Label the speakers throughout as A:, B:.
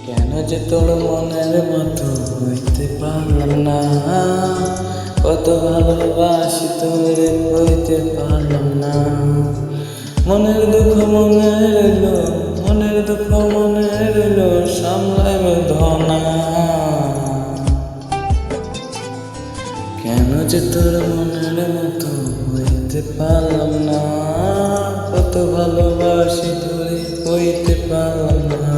A: কেন যে তোর মনের মতো হইতে পারলাম না, কত ভালোবাসি তোরে হইতে পারলাম না। মনের দুঃখ মনে রইলো, মনের দুঃখ মনে রইলো, সামলাই বেদনা। কেন যে তোর মনের মতো হইতে পারলাম না, কত ভালোবাসি তোরে হইতে পারলাম না।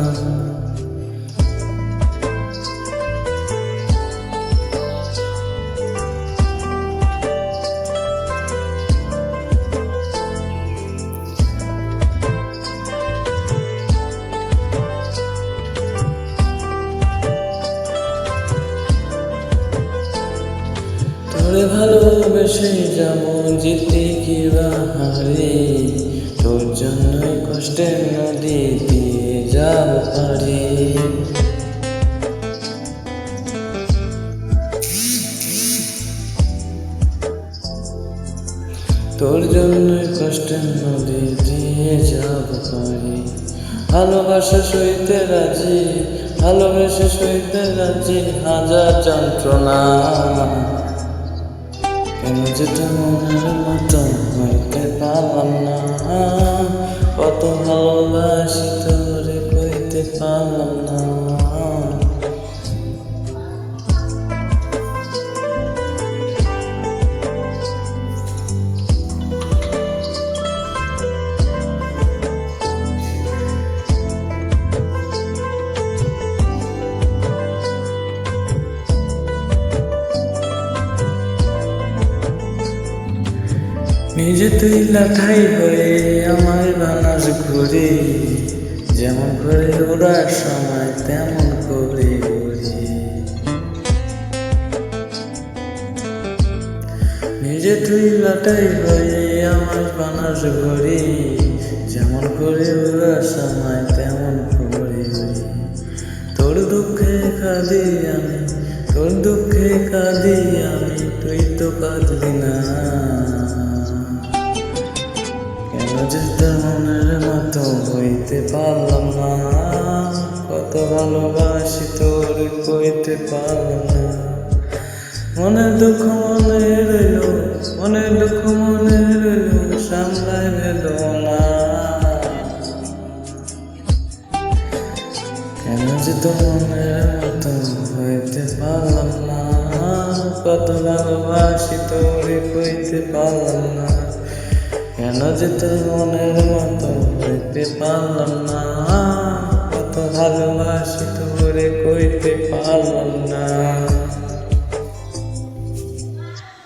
A: তোরে ভালোবেসে যাবো জিতে কি বাহারে, তোর জন্যই কষ্টের নদী দিয়ে যাব পারে। তোর জন্যই কষ্টের নদী দিয়ে যাব পারে। ভালোবাসা সইতে রাজি, ভালোবেসে সইতে রাজি, হাজার যন্ত্রণা। কেন যে তোর মনের মতো হইতে পারলাম না, কত ভালোবাসি তোরে কইতে পারলাম না। নিজে তুই লাঠাই হয়ে আমায় বানাস ঘুরে, যেমন করে ওড়ার সময় তেমন করে ঘুরে। নিজে তুই লাঠাই হয়ে আমায় বানাস ঘুরে, যেমন করে ওড়ার সময় তেমন করে ঘুরে। তোর দুঃখে কাঁদি আমি, তোর দুঃখে কাঁদি আমি, তুই তো কাঁদলি না। কেন যে তোর মনের মতো হইতে পারলাম না, কত ভালোবাসি তোর কইতে পারলাম না। মনের দুঃখ মনে রইলো, মনের দুঃখ মনে রইলো, সামলাই বেদনা। কেন যে তোর মনের মতো হইতে পারলাম না, কত ভালোবাসি তোর কইতে পারলাম না। কেন যে তোর মনের মতো হইতে পারলাম না, কত ভালোবাসি তোরে কইতে পারলাম না।